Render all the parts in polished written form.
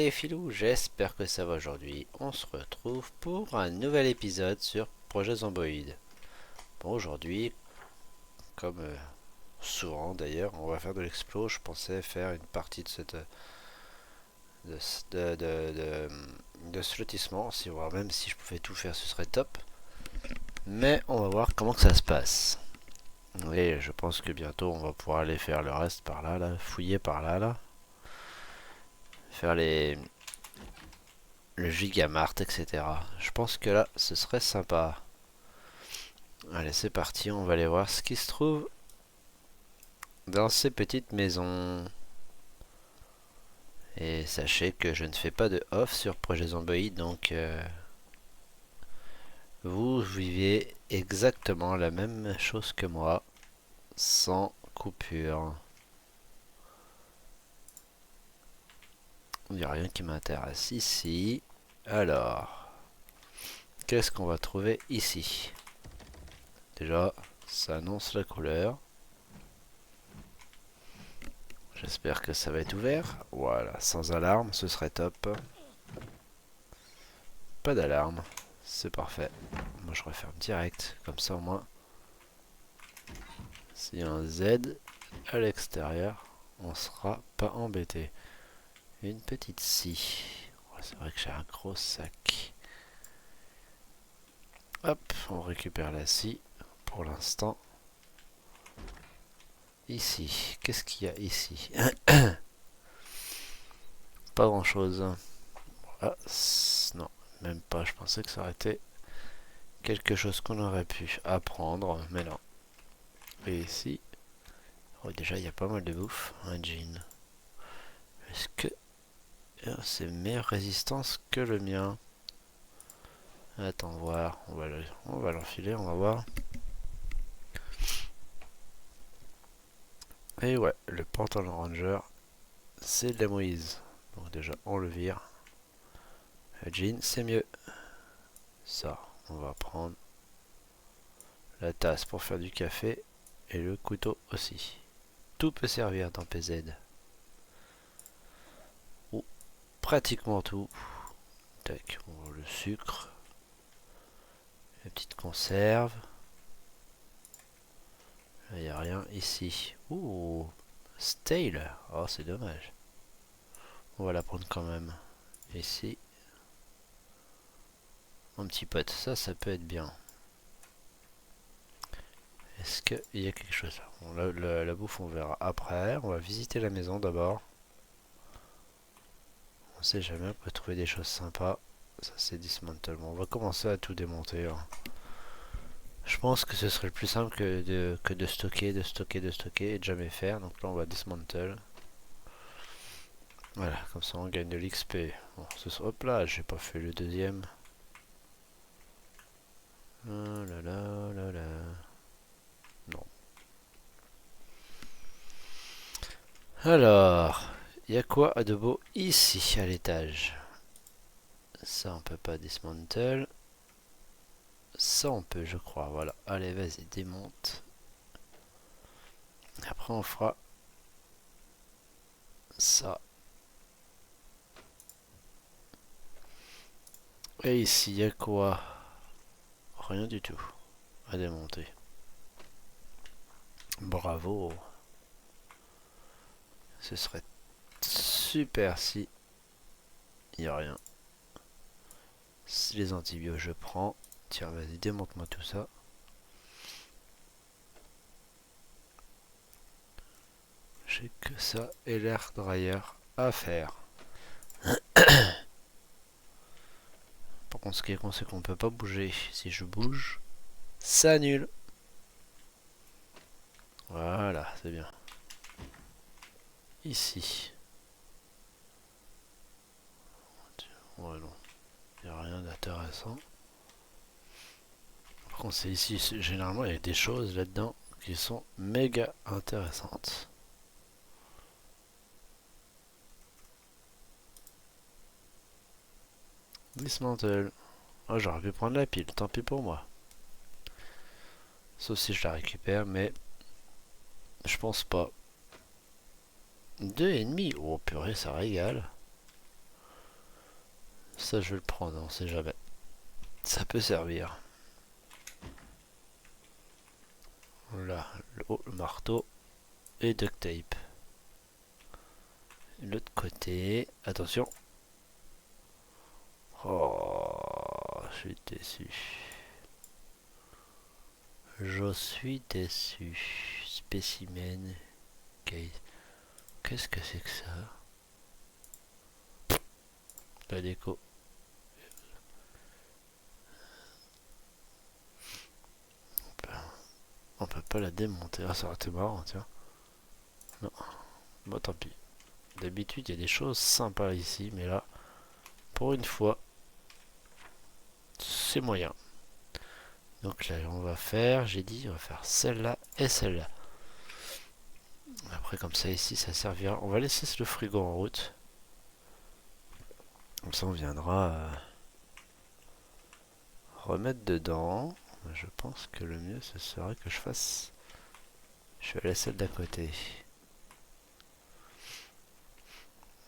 les filous, j'espère que ça va aujourd'hui. On se retrouve pour un nouvel épisode sur Projet Zomboid. Bon, aujourd'hui, comme souvent d'ailleurs, on va faire de l'explo. Je pensais faire une partie de cette de ce lotissement, si voir même si je pouvais tout faire, ce serait top. Mais on va voir comment que ça se passe. Et je pense que bientôt on va pouvoir aller faire le reste par là, fouiller par là, faire le Gigamart, etc. Je pense que là, ce serait sympa. Allez, c'est parti, on va aller voir ce qui se trouve dans ces petites maisons. Et sachez que je ne fais pas de off sur Projet Zomboid, donc vous vivez exactement la même chose que moi, sans coupure. Il n'y a rien qui m'intéresse ici. Alors, qu'est-ce qu'on va trouver ici? Déjà, ça annonce la couleur. J'espère que ça va être ouvert. Voilà, sans alarme, ce serait top. Pas d'alarme, c'est parfait. Moi je referme direct, comme ça au moins. S'il y a un Z à l'extérieur, on sera pas embêté. Une petite scie. C'est vrai que j'ai un gros sac. Hop, on récupère la scie pour l'instant. Ici, qu'est-ce qu'il y a ici? Pas grand chose. Ah, non, même pas. Je pensais que ça aurait été quelque chose qu'on aurait pu apprendre, mais non. Et ici, oh, déjà il y a pas mal de bouffe. Un jean. Est-ce que c'est meilleure résistance que le mien? Attends, voir. On va l'enfiler, on va voir. Et ouais, le pantalon ranger, c'est de la Moïse. Donc déjà, on le vire. Le jean, c'est mieux. Ça, on va prendre la tasse pour faire du café et le couteau aussi. Tout peut servir dans PZ. Ou pratiquement tout. Tac, le sucre. La petite conserve. Il n'y a rien ici. Ouh, stale. Oh, c'est dommage. On va la prendre quand même. Ici. Mon petit pote, ça peut être bien. Est-ce qu'il y a quelque chose là? Bon, la bouffe, on verra après. On va visiter la maison d'abord. On sait jamais, on peut trouver des choses sympas. Ça, c'est dismantle. Bon, on va commencer à tout démonter. Hein. Je pense que ce serait le plus simple que de stocker, et de jamais faire. Donc là, on va dismantle. Voilà, comme ça, on gagne de l'XP. Bon, hop là, j'ai pas fait le deuxième. Oh là là là là. Non. Alors, il y a quoi de beau ici à l'étage? Ça, on peut pas dismantle. Ça, on peut, je crois. Voilà. Allez, vas-y, démonte. Après, on fera ça. Et ici, il y a quoi? Rien du tout à démonter. Bravo. Ce serait super si il n'y a rien. Si les antibiotiques, je prends. Tiens, vas-y, démonte-moi tout ça. J'ai que ça et l'air dryer à faire. Par contre, ce qui est con, c'est qu'on ne peut pas bouger. Si je bouge, ça annule. Voilà, c'est bien. Ici. Ouais, non. Il n'y a rien d'intéressant. Par contre, c'est ici. Généralement, il y a des choses là-dedans qui sont méga intéressantes. Dismantle. Oh, j'aurais pu prendre la pile, tant pis pour moi. Sauf si je la récupère, mais je pense pas. 2,5. Oh purée, ça régale. Ça, je vais le prendre, on sait jamais. Ça peut servir. Là, le marteau et duct tape. L'autre côté, attention. Oh, je suis déçu. Je suis déçu. Spécimen. Qu'est-ce que c'est que ça? La déco. On peut pas la démonter. Ah, ça aurait été marrant, tiens. Non. Bon, tant pis. D'habitude, il y a des choses sympas ici, mais là, pour une fois, c'est moyen. Donc là, on va faire, j'ai dit, on va faire celle-là et celle-là. Après, comme ça, ici, ça servira. On va laisser le frigo en route. Comme ça, on viendra remettre dedans. Je pense que le mieux, ce serait que je fasse... Je vais laisser celle d'à côté.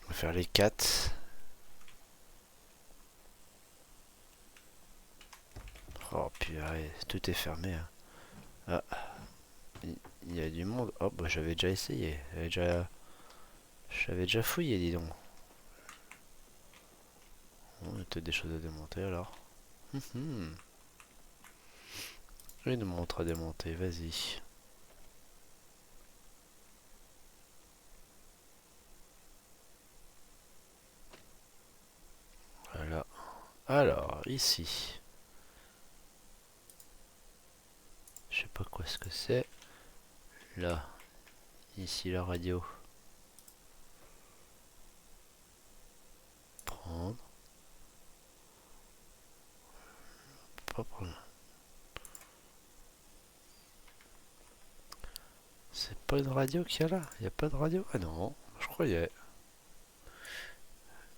On va faire les 4. Oh purée, tout est fermé. Hein. Ah, il y a du monde. Oh bah j'avais déjà essayé. J'avais déjà fouillé, dis donc. Bon, il y a peut-être des choses à démonter alors. Une montre à démonter, vas-y. Voilà. Alors, ici. Je sais pas quoi ce que c'est. Là. Ici la radio. Prendre. Pas prendre. C'est pas une radio qu'il y a là? Il y a pas de radio? Ah non, je croyais.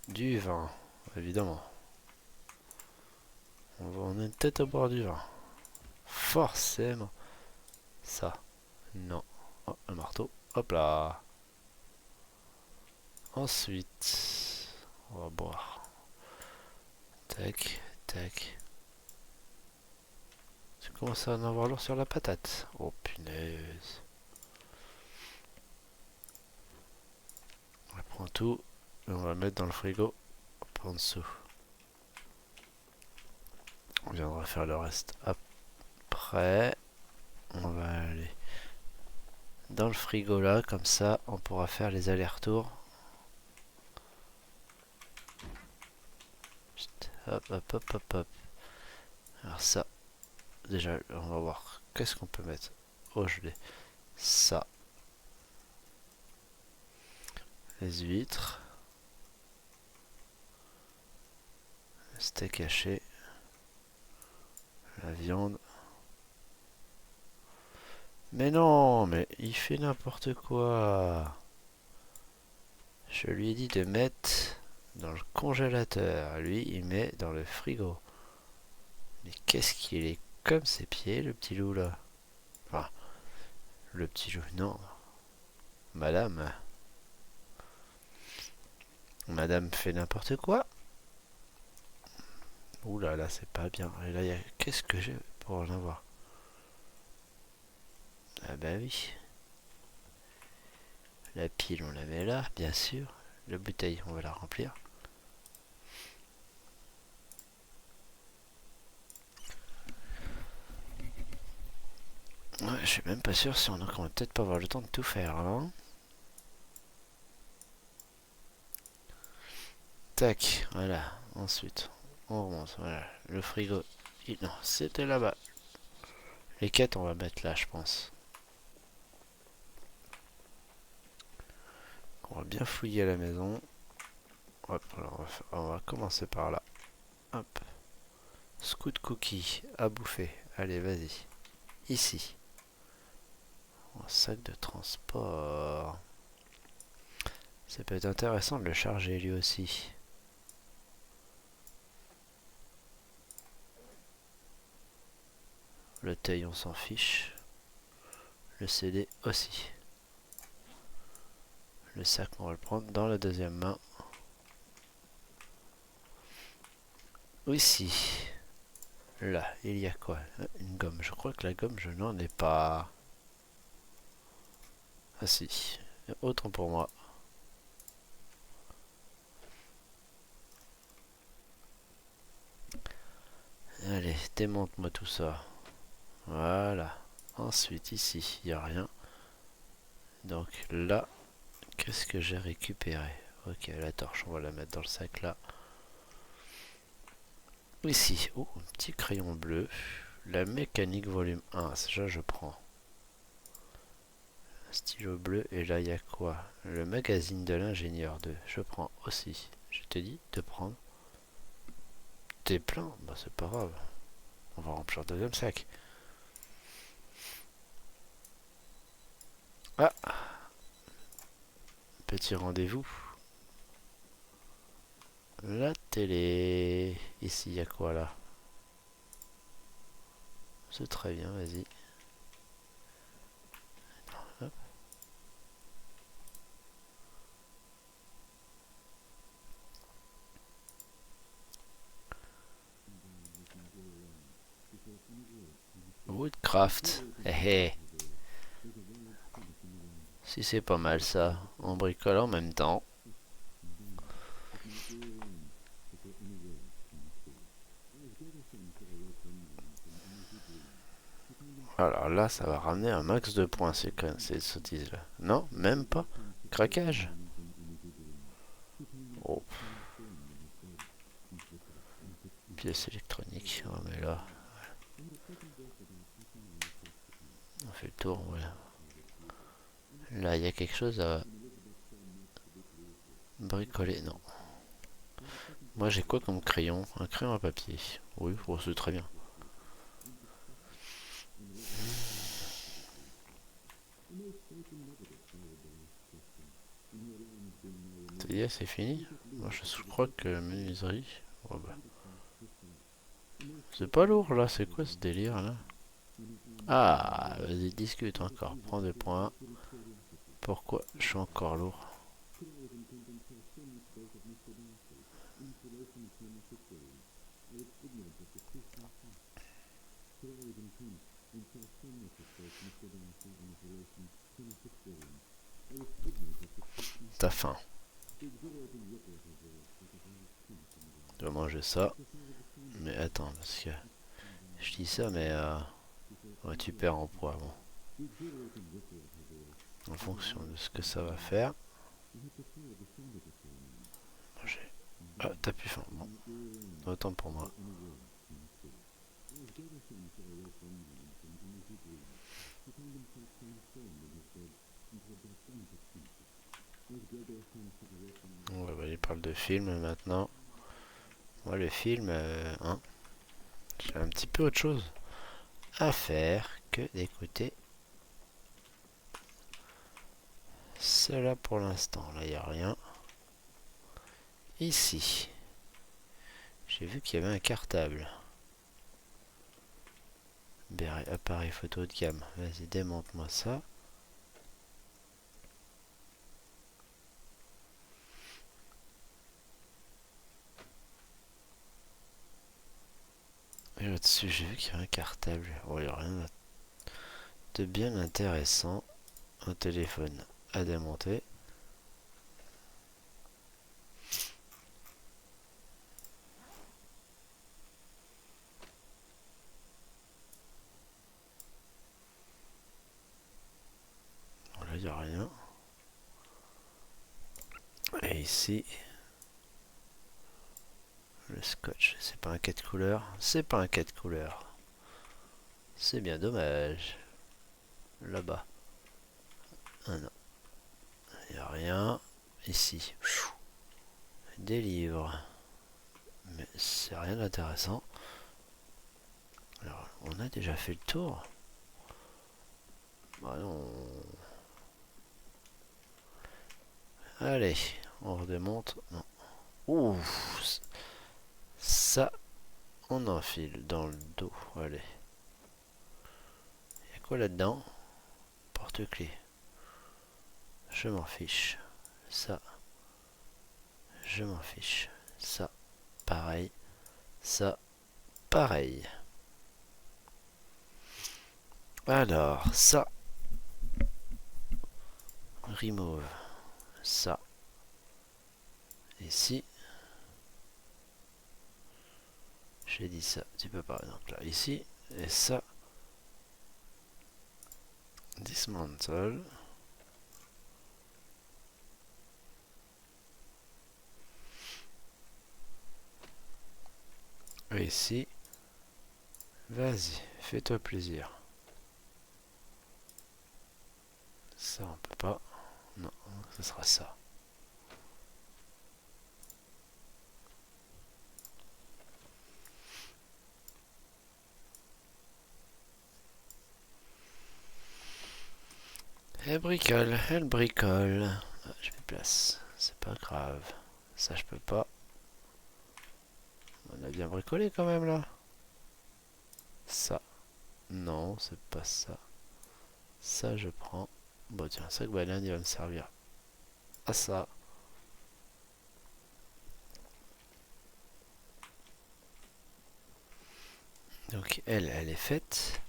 Du vin, évidemment. On a une tête à boire du vin. Forcément. Ça. Non. Oh, un marteau. Hop là. Ensuite, on va boire. Tac, tac. Tu commences à en avoir lourd sur la patate. Oh punaise. On prend tout et on va le mettre dans le frigo en dessous. On viendra faire le reste après. On va aller dans le frigo là, comme ça on pourra faire les allers-retours. Hop, hop, hop, hop, hop. Alors ça, déjà, on va voir qu'est-ce qu'on peut mettre au gelé. Ça. Les huîtres. Le steak haché. La viande. Mais non, mais il fait n'importe quoi. Je lui ai dit de mettre dans le congélateur. Lui, il met dans le frigo. Mais qu'est-ce qu'il est comme ses pieds, le petit loup là. Enfin, le petit loup, non. Madame. Madame fait n'importe quoi. Ouh là là, c'est pas bien. Et là, il y a... Qu'est-ce que j'ai pour en avoir? Ah bah oui. La pile, on la met là, bien sûr. La bouteille, on va la remplir. Ouais, je suis même pas sûr si on va peut-être pas avoir le temps de tout faire, hein. Tac, voilà. Ensuite, on remonte. Voilà, le frigo. Non, c'était là-bas. Les quêtes, on va mettre là, je pense. On va bien fouiller la maison. Hop, alors on va commencer par là. Hop. Scoot cookie à bouffer. Allez, vas-y. Ici. Un sac de transport. Ça peut être intéressant de le charger lui aussi. Le taille, on s'en fiche. Le CD aussi. Le sac, on va le prendre dans la deuxième main. Oui, si. Là, il y a quoi? Une gomme. Je crois que la gomme, je n'en ai pas. Ah si. Autant pour moi. Allez, démonte-moi tout ça. Voilà. Ensuite, ici, il n'y a rien. Donc là, qu'est-ce que j'ai récupéré? Ok, la torche, on va la mettre dans le sac là. Ici, oh, un petit crayon bleu. La mécanique volume 1, ça je prends. Un stylo bleu, et là il y a quoi? Le magazine de l'ingénieur 2, je prends aussi. Je te dis de prendre. T'es plein? Bah c'est pas grave. On va remplir le deuxième sac. Ah, petit rendez-vous. La télé. Ici, il y a quoi là? C'est très bien, vas-y. Hop. Woodcraft. Hé hé. Si c'est pas mal ça. On bricole en même temps. Alors là, ça va ramener un max de points, ces sottises là. Non, même pas. Craquage. Oh, pièce électronique. Oh, mais là, on fait le tour, voilà. Là, il y a quelque chose à bricoler. Non. Moi, j'ai quoi comme crayon? Un crayon à papier. Oui, oh, c'est très bien. Ça y est, c'est fini. Moi, je crois que menuiserie. Oh, bah. C'est pas lourd là, c'est quoi ce délire là? Ah, vas-y, discute encore. Prends des points. Pourquoi je suis encore lourd? T'as faim. Tu vas manger ça. Mais attends, parce que je dis ça, mais ouais, tu perds en poids. Bon, en fonction de ce que ça va faire. Manger. Ah, t'as plus faim. Bon, autant pour moi. On va aller parler de film maintenant. Moi, le film, hein, j'ai un petit peu autre chose à faire que d'écouter cela pour l'instant. Là, il n'y a rien. Ici, j'ai vu qu'il y avait un cartable. Appareil photo de gamme. Vas-y, démonte-moi ça. Et là-dessus, j'ai vu qu'il y avait un cartable. Oh, il n'y a rien de bien intéressant. Un téléphone à démonter. Là, il n'y a rien. Et ici, le scotch. C'est pas un 4 couleurs. C'est pas un 4 couleurs. C'est bien dommage. Là-bas. Ah non. Il n'y a rien. Ici. Des livres. Mais c'est rien d'intéressant. Alors, on a déjà fait le tour. Bah non. Allez, on redémonte. Non. Ouh, ça, on enfile dans le dos. Allez. Il y a quoi là-dedans? Porte-clés. Je m'en fiche. Ça, je m'en fiche. Ça, pareil. Ça, pareil. Alors, ça. Remove. Ça. Ici. J'ai dit ça. Tu peux pas. Donc là, ici. Et ça. Dismantle. Et ici. Vas-y, fais-toi plaisir. Ça, on peut pas. Non, ce sera ça. Elle bricole, elle bricole. Ah, je mets place. C'est pas grave. Ça, je peux pas. On a bien bricolé quand même là. Ça. Non, c'est pas ça. Ça, je prends. Bon, tiens, ça que Balian, il va me servir à ça. Donc, elle est faite.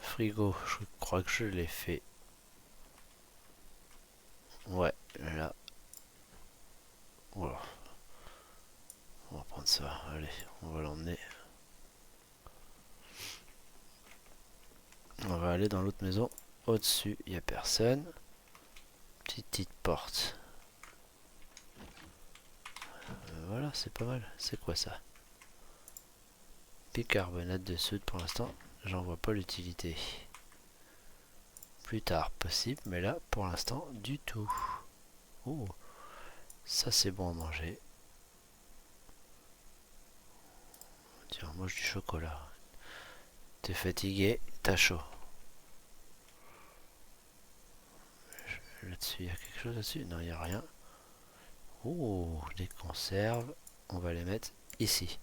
Frigo, je crois que je l'ai fait. Ouais, là. Voilà. On va prendre ça. Allez, on va l'emmener. On va aller dans l'autre maison. Au-dessus, il n'y a personne. Petite porte. Voilà, c'est pas mal. C'est quoi ça? Bicarbonate de soude pour l'instant. J'en vois pas l'utilité. Plus tard possible, mais là, pour l'instant, du tout. Oh, ça c'est bon à manger. Tiens, mange du chocolat. T'es fatigué, t'as chaud. Là-dessus, il y a quelque chose là-dessus? Non, il n'y a rien. Oh, des conserves. On va les mettre ici.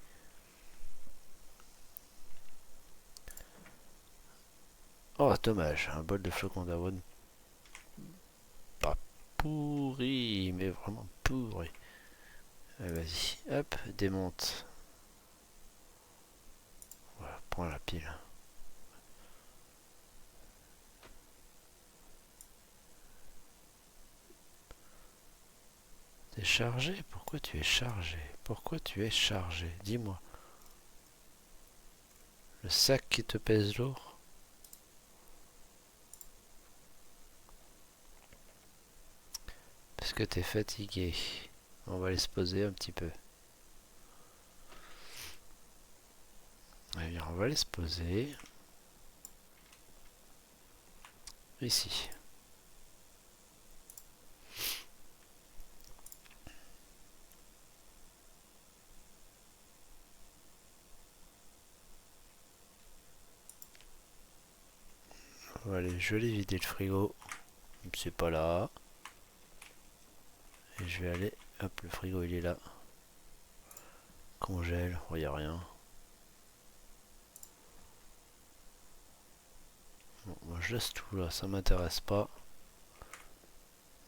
Oh, dommage. Un bol de flocons d'avoine. Pas pourri, mais vraiment pourri. Vas-y, hop, démonte. Voilà, prends la pile. T'es chargé? Pourquoi tu es chargé? Pourquoi tu es chargé? Dis-moi. Le sac qui te pèse lourd? Parce que t'es fatigué. On va aller se poser un petit peu. Eh bien, on va aller se poser. Ici. On va aller, je vais aller vider le frigo. C'est pas là. Et je vais aller. Hop, le frigo il est là. Congèle, il n'y a rien. Bon, moi je laisse tout là, ça m'intéresse pas.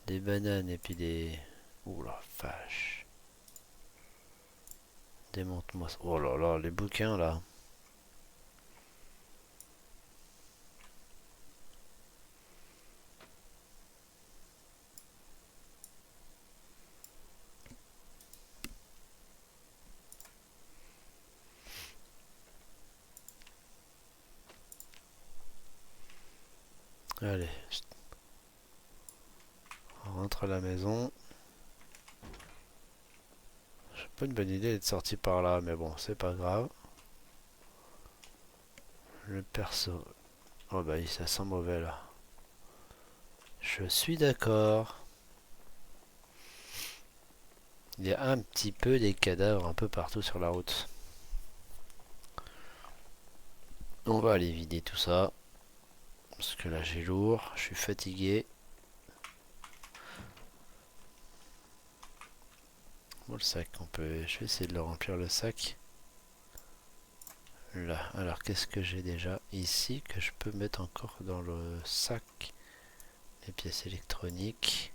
Des bananes et puis des. Ouh la vache. Démonte-moi ça. Oh là là, les bouquins là. Allez. On rentre à la maison. C'est pas une bonne idée d'être sorti par là, mais bon, c'est pas grave. Le perso. Oh bah ça sent mauvais là. Je suis d'accord. Il y a un petit peu des cadavres un peu partout sur la route. On va aller vider tout ça. Parce que là j'ai lourd, je suis fatigué. Bon le sac, je vais essayer de le remplir le sac. Là, alors qu'est-ce que j'ai déjà ici que je peux mettre encore dans le sac? Les pièces électroniques.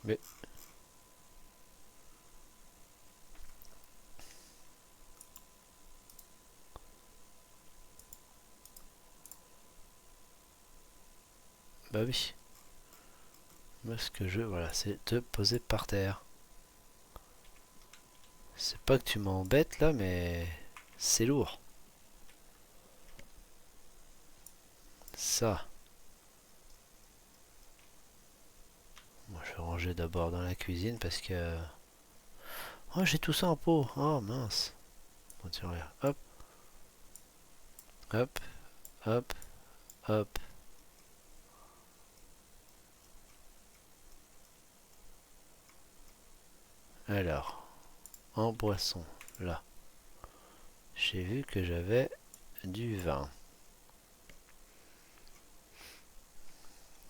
Mais... Bah oui. Moi ce que je veux, voilà, c'est te poser par terre. C'est pas que tu m'embêtes là, mais c'est lourd. Ça. Moi je vais ranger d'abord dans la cuisine parce que... Oh, j'ai tout ça en pot. Oh mince. Bon, tiens, regarde. Hop, hop, hop, hop. Alors, en boisson, là. J'ai vu que j'avais du vin.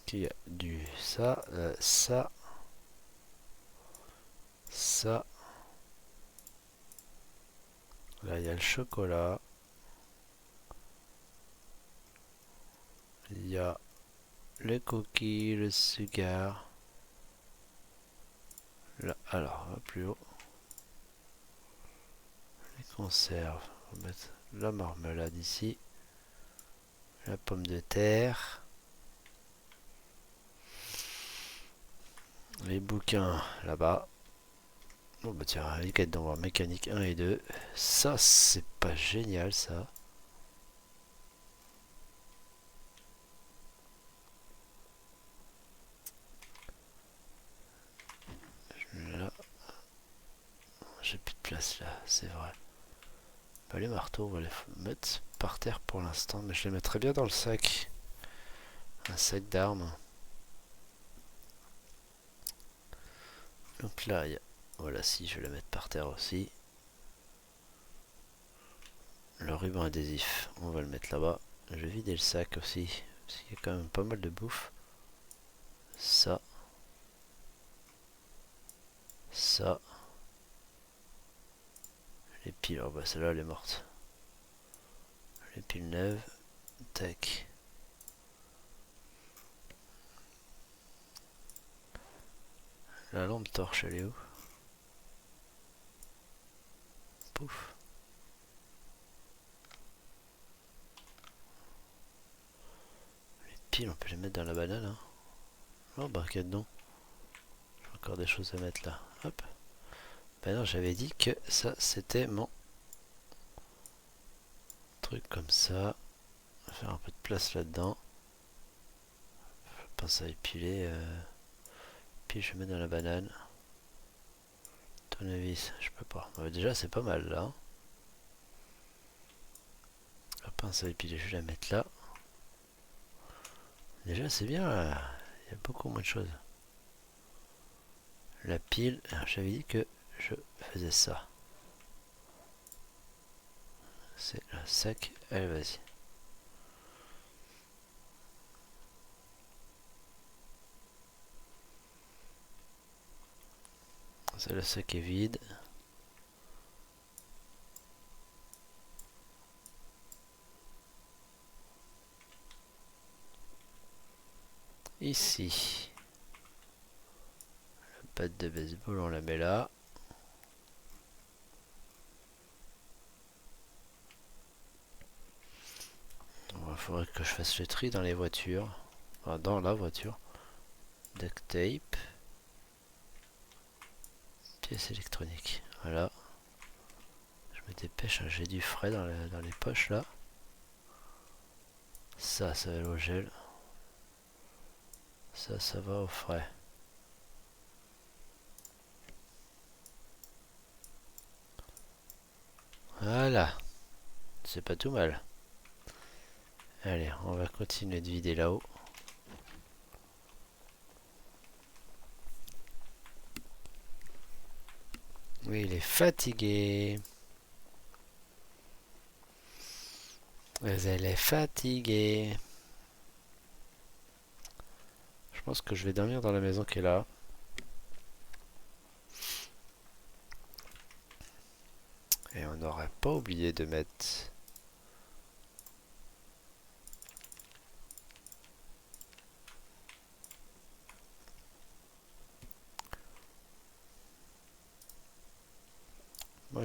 Qui a du ça, ça, ça. Là, il y a le chocolat. Il y a les cookies, le cigare. Là, alors, plus haut. Les conserves. On va mettre la marmelade ici. La pomme de terre. Les bouquins là-bas. Bon bah tiens, les quêtes d'envoi mécanique 1 et 2. Ça, c'est pas génial ça. Là, j'ai plus de place là, c'est vrai. Bah, les marteaux, on va les mettre par terre pour l'instant, mais je les mettrai bien dans le sac. Un sac d'armes. Donc là, il y a... Voilà, si, je vais les mettre par terre aussi. Le ruban adhésif, on va le mettre là-bas. Je vais vider le sac aussi, parce qu'il y a quand même pas mal de bouffe. Ça. Ça. Les piles, oh bah celle-là elle est morte. Les piles neuves. Tac. La lampe torche, elle est où? Pouf. Les piles, on peut les mettre dans la banane. Hein. Oh bah, qu'il y a dedans? J'ai encore des choses à mettre là. Hop. Bah non, j'avais dit que ça, c'était mon truc comme ça. On va faire un peu de place là-dedans. Pince à épiler. Puis je vais mettre dans la banane. Tournevis, je peux pas. Bah, déjà, c'est pas mal là. La pince à épiler, je vais la mettre là. Déjà, c'est bien là. Il y a beaucoup moins de choses. La pile, j'avais dit que je faisais ça. C'est le sac. Allez, vas-y. C'est le sac est vide. Ici. La patte de baseball, on la met là. Il faudrait que je fasse le tri dans les voitures. Enfin, dans la voiture. Duct tape. Pièces électroniques. Voilà. Je me dépêche, hein, j'ai du frais dans les poches là. Ça va au gel. Ça va au frais. Voilà. C'est pas tout mal. Allez, on va continuer de vider là-haut. Oui, il est fatigué. Elle est fatiguée. Je pense que je vais dormir dans la maison qui est là. Et on n'aurait pas oublié de mettre...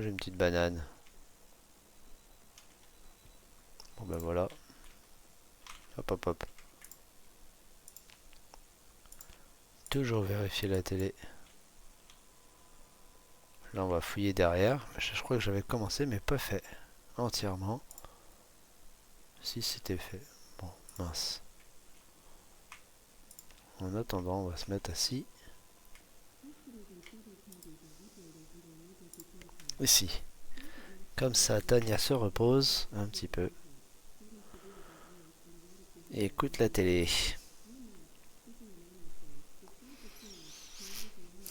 j'ai une petite banane. Bon ben voilà. Hop hop hop. Toujours vérifier la télé. Là on va fouiller derrière. Je crois que j'avais commencé mais pas fait entièrement. Si c'était fait. Bon, mince. En attendant, on va se mettre assis. Ici. Comme ça, Tania se repose un petit peu. Et écoute la télé.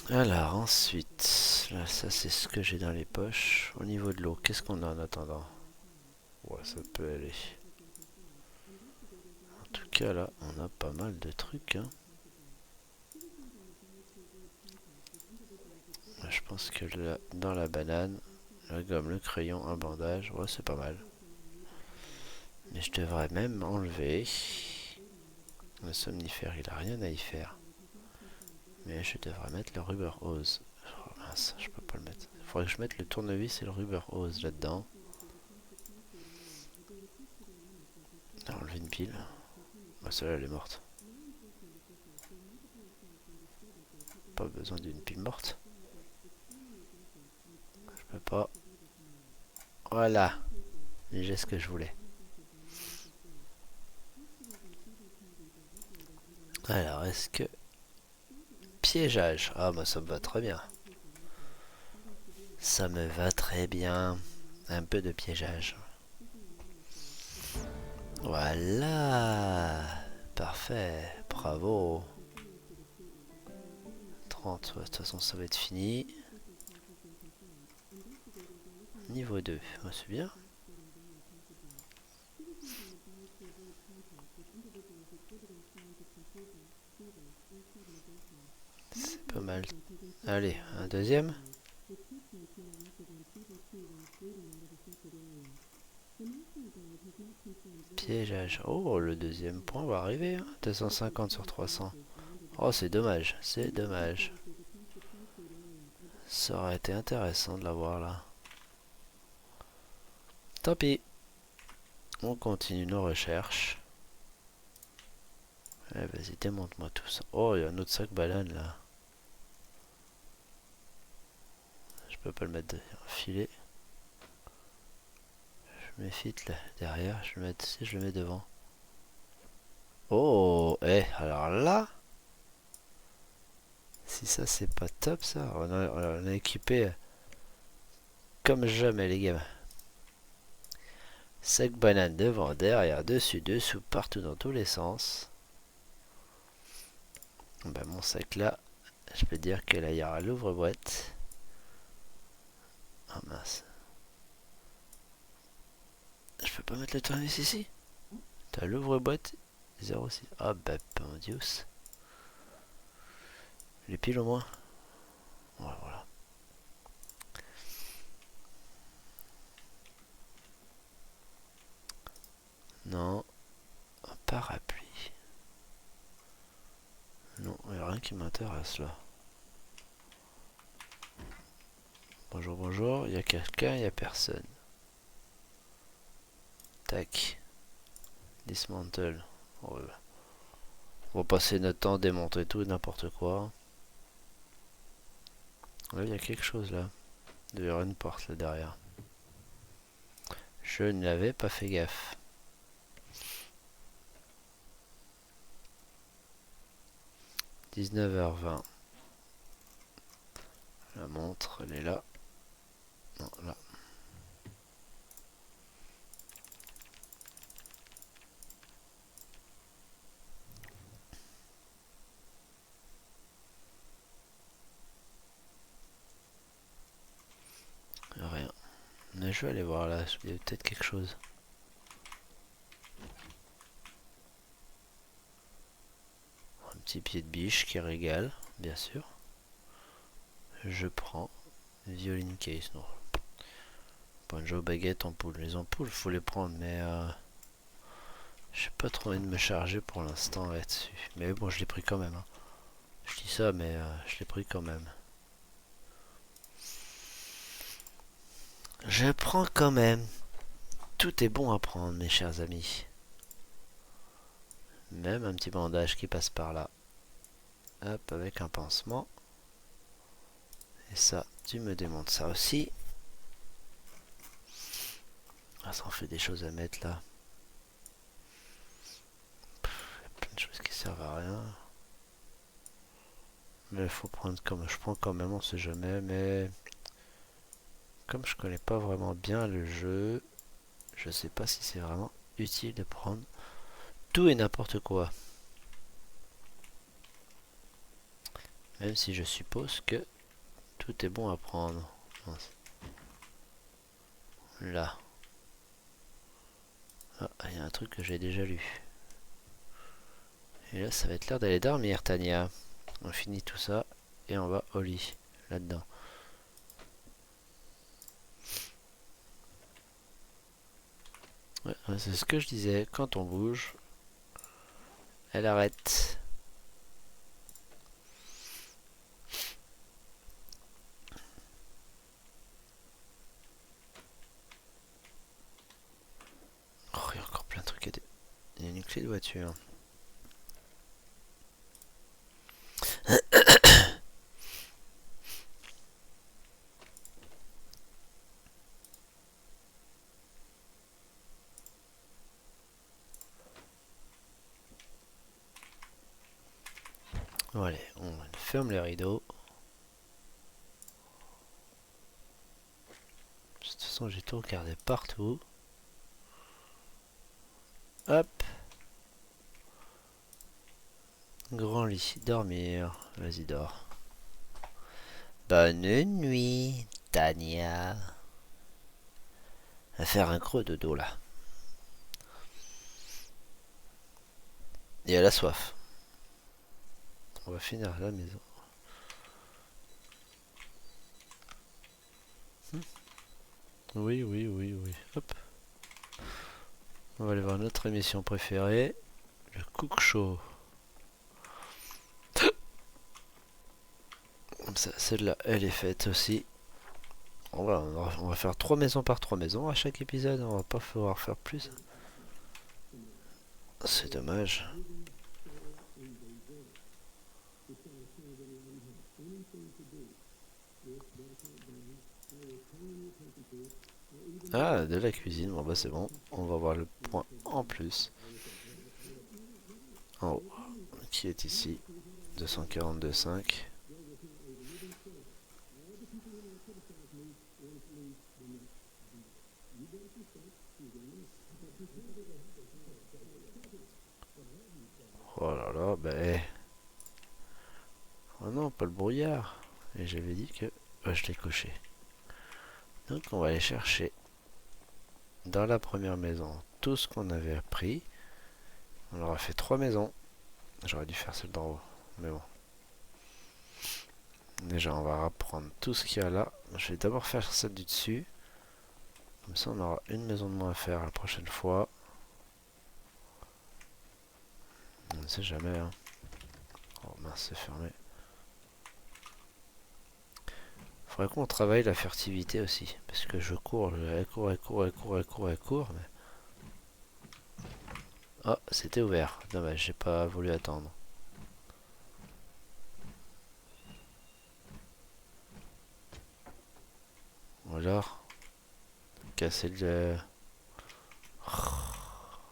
Alors ensuite, là ça c'est ce que j'ai dans les poches. Au niveau de l'eau, qu'est-ce qu'on a en attendant? Ouais, ça peut aller. En tout cas là, on a pas mal de trucs. Hein. Je pense que là, dans la banane, la gomme, le crayon, un bandage, ouais c'est pas mal. Mais je devrais même enlever le somnifère, il a rien à y faire. Mais je devrais mettre le rubber hose. Oh, mince, je peux pas le mettre. Il faudrait que je mette le tournevis et le rubber hose là-dedans. Enlever une pile. Bah celle-là elle est morte. Pas besoin d'une pile morte. Je peux pas. Voilà. J'ai ce que je voulais. Alors, est-ce que... Piégeage. Ah, bah ça me va très bien. Ça me va très bien. Un peu de piégeage. Voilà. Parfait. Bravo. 30. Ouais, de toute façon, ça va être fini. Niveau 2. Ouais, c'est bien. C'est pas mal. Allez, un deuxième. Piégeage. Oh, le deuxième point va arriver. Hein. 250 sur 300. Oh, c'est dommage. C'est dommage. Ça aurait été intéressant de l'avoir là. Tant pis. On continue nos recherches. Allez, vas-y, démonte-moi tout ça. Oh, il y a un autre sac banane là. Je peux pas le mettre derrière. Filet. Je mets fit là, derrière. Je le mets, si je le mets devant. Oh, alors là. Si ça c'est pas top ça. On a équipé comme jamais les gamins. Sac banane devant, derrière, dessus, dessous, partout dans tous les sens. Bah mon sac là, je peux dire que là il y aura l'ouvre-boîte. Oh mince. Je peux pas mettre le tournevis ici. T'as l'ouvre-boîte 06. Ah bah mon dieu. Les piles au moins. Ouais, voilà. Non. Un parapluie. Non, il n'y a rien qui m'intéresse là. Bonjour, bonjour. Il y a quelqu'un, il n'y a personne. Tac. Dismantle. Oh, ouais. On va passer notre temps à démonter tout et n'importe quoi. Là, il y a quelque chose là. Il doit y avoir une porte là derrière. Je ne l'avais pas fait gaffe. « 19h20. La montre, elle est là. Non, là. Rien. Mais je vais aller voir là, il y a peut-être quelque chose. Un petit pied de biche qui régale, bien sûr. Je prends. Violin case, non. Banjo, baguette, ampoule. Les ampoules, faut les prendre, mais j'ai pas trop envie de me charger pour l'instant là-dessus. Mais bon, je l'ai pris quand même. Hein. Je dis ça, mais je l'ai pris quand même. Je prends quand même. Tout est bon à prendre, mes chers amis. Même un petit bandage qui passe par là. Hop, avec un pansement. Et ça, tu me démontes ça aussi. Ah, ça en fait des choses à mettre là. Il y a plein de choses qui servent à rien. Mais il faut prendre comme je prends quand même, on sait jamais. Mais comme je connais pas vraiment bien le jeu, je sais pas si c'est vraiment utile de prendre tout et n'importe quoi. Même si je suppose que tout est bon à prendre. Là. Ah, il y a un truc que j'ai déjà lu. Et là, ça va être l'heure d'aller dormir, Tania. On finit tout ça et on va au lit, là-dedans. Ouais, c'est ce que je disais, quand on bouge, elle arrête. Oh, il y a encore plein de trucs à dire. Il y a une clé de voiture. Bon, allez, on ferme les rideaux. De toute façon, j'ai tout regardé partout. Hop. Grand lit, dormir. Vas-y, dors. Bonne nuit, Tania. À faire un creux de dos là. Et elle a soif. On va finir à la maison. Oui, oui, oui, oui. Hop. On va aller voir notre émission préférée. Le Cook Show. Comme ça, celle-là, elle est faite aussi. On va faire 3 maisons par 3 maisons à chaque épisode. On va pas pouvoir faire plus. C'est dommage. Ah, de la cuisine. Bon bah c'est bon. On va voir le point en plus. En haut. Qui est ici. 242,5. Oh là là, ben. Oh non, pas le brouillard. Et j'avais dit que. Je l'ai coché. Donc on va aller chercher dans la première maison tout ce qu'on avait appris. On aura fait 3 maisons. J'aurais dû faire celle d'en haut. Mais bon. Déjà, on va reprendre tout ce qu'il y a là. Je vais d'abord faire celle du dessus. Comme ça, on aura une maison de moins à faire la prochaine fois. On ne sait jamais. Hein. Oh mince, c'est fermé. Faudrait qu'on travaille la furtivité aussi. Parce que je cours, elle court, elle court, elle court, elle court, elle court. Mais... oh, c'était ouvert. Dommage, j'ai pas voulu attendre. Ou alors, casser le...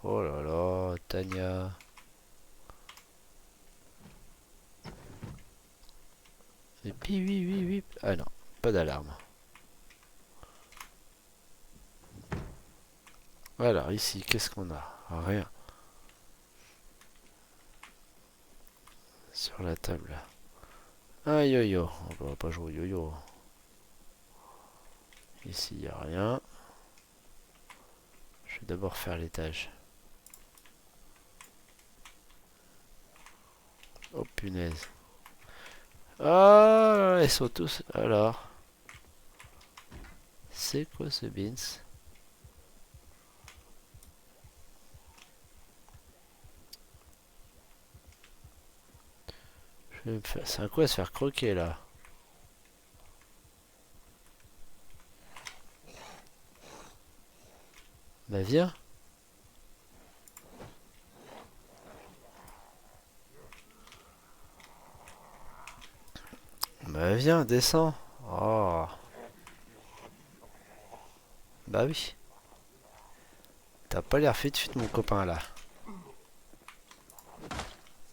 oh là là, Tania. Et puis, oui, oui, oui. Ah non, pas d'alarme. Alors, ici, qu'est-ce qu'on a? Rien. Sur la table. Un yo-yo. On va pas jouer au yo-yo. Ici, il n'y a rien. Je vais d'abord faire l'étage. Oh punaise. Ah, ils sont tous... alors, c'est quoi ce beans? C'est un coup à se faire croquer là. Bah viens. Bah viens, descends. Oh. Bah oui. T'as pas l'air fit mon copain là.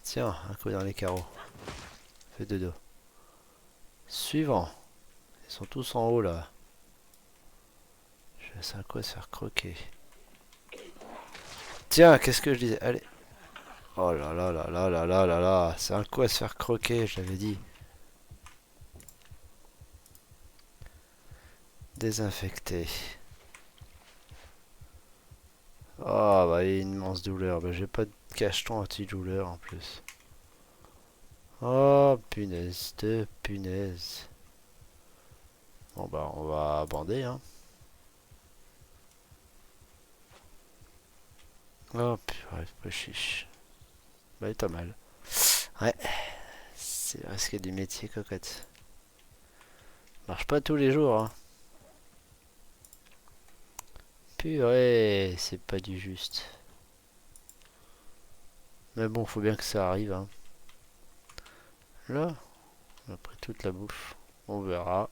Tiens, un coup dans les carreaux. Fais de dos. Suivant. Ils sont tous en haut là. Je sais à quoi se faire croquer. Tiens, qu'est-ce que je disais? Allez. Oh là là là là là là là là. C'est un coup à se faire croquer, je l'avais dit. Désinfecter. Oh bah il y a une immense douleur. Bah j'ai pas de cacheton anti-douleur en plus. Oh punaise de punaise. Bon bah on va bander hein. Oh purée, pas chiche. Bah t'as mal. Ouais, c'est le risque du métier cocotte. Marche pas tous les jours hein. Purée, c'est pas du juste. Mais bon, faut bien que ça arrive hein. Là, après toute la bouffe, on verra.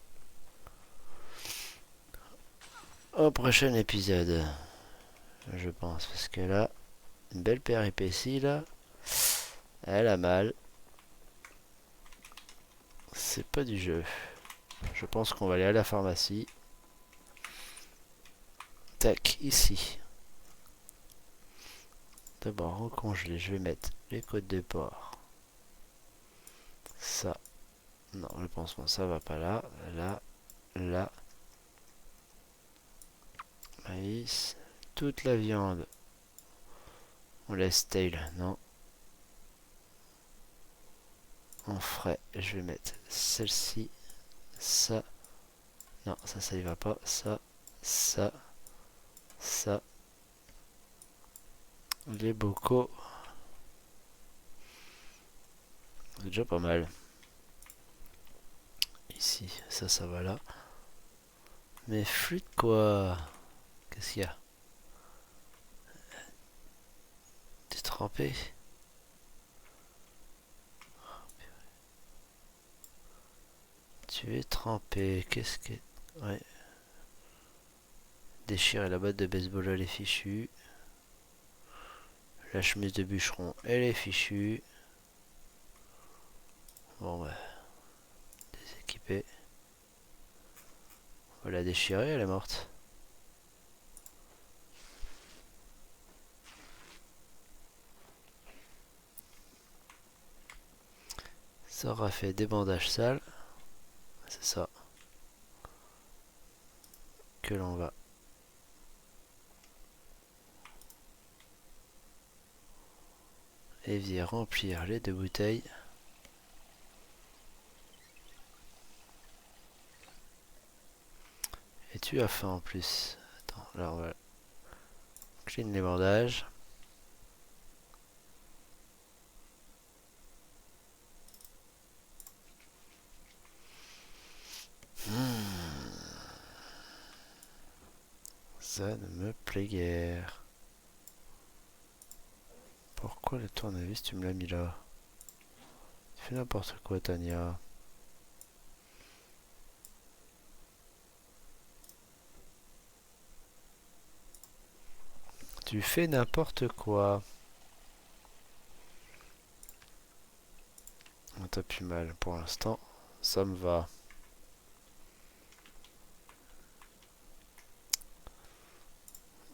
Au prochain épisode, je pense. Parce que là, une belle péripétie là. Elle a mal. C'est pas du jeu. Je pense qu'on va aller à la pharmacie. Tac, ici. D'abord recongeler, je vais mettre les côtes de porc. Ça. Non, le pansement, ça va pas là. Là, là. Maïs. Toute la viande. On laisse tail, non. En frais, je vais mettre celle-ci. Ça. Non, ça y va pas. Ça. Ça. Ça. Les bocaux. C'est déjà pas mal. Ici, ça va là. Mais flûte quoi? Qu'est-ce qu'il y a? T'es trempé? Tu es trempé. Qu'est-ce que... Ouais. Déchirer la botte de baseball, elle est fichue. La chemise de bûcheron, elle est fichue. Bon bah, déséquipée. On va la déchirer, elle est morte. Ça aura fait des bandages sales. C'est ça que l'on va évier, remplir les 2 bouteilles. Et tu as faim en plus. Attends, là on va clean les bandages. Ça ne me plaît guère. Pourquoi le tournevis tu me l'as mis là? Tu fais n'importe quoi Tania. Tu fais n'importe quoi. On t'a plus mal pour l'instant. Ça me va.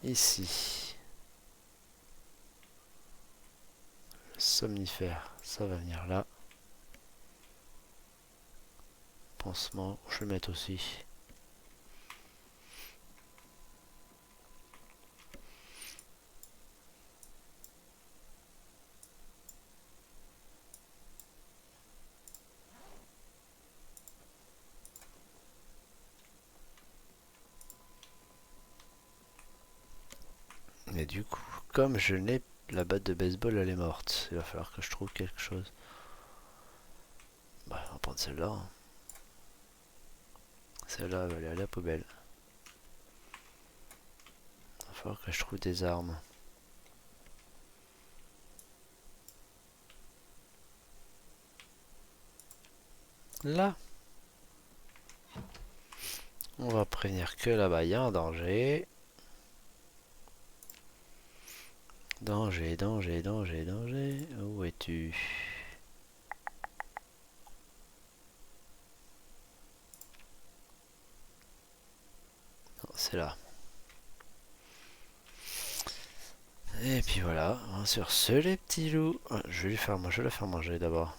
Ici. Somnifère, ça va venir là. Pansement, je vais le mettre aussi. Et du coup, comme je n'ai la batte de baseball, elle est morte. Il va falloir que je trouve quelque chose. Bah, on va prendre celle-là. Hein. Celle-là va aller à la poubelle. Il va Faut que je trouve des armes. Là. On va prévenir que là-bas, il y a un danger. Danger, danger, danger, danger. Où es-tu? C'est là. Et puis voilà, sur ce les petits loups. Je vais lui faire, je vais le faire manger d'abord.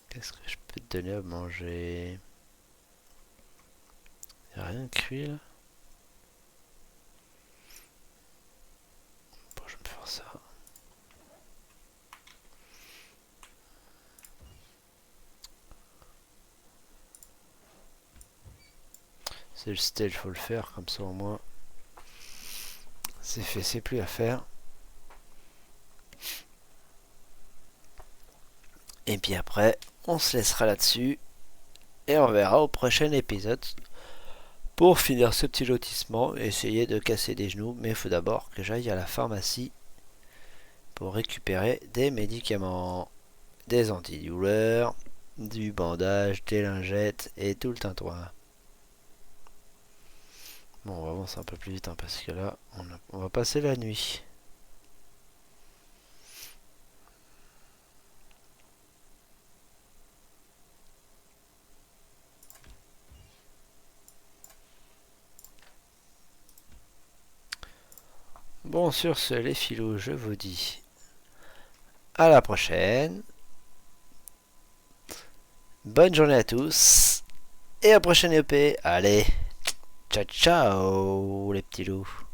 Qu'est-ce que je peux te donner à manger? Y'a rien de cuit là? Bon, je vais me faire ça. C'est le stealth, faut le faire, comme ça au moins. C'est fait, c'est plus à faire. Et puis après, on se laissera là-dessus. Et on verra au prochain épisode. Pour finir ce petit lotissement, essayer de casser des genoux. Mais il faut d'abord que j'aille à la pharmacie. Pour récupérer des médicaments. Des antidouleurs. Du bandage, des lingettes et tout le tintouin. Bon, on va avancer un peu plus vite hein, parce que là, on va passer la nuit. Bon, sur ce, les filous, je vous dis à la prochaine. Bonne journée à tous. Et à la prochaine EP. Allez, ciao ciao les petits loups.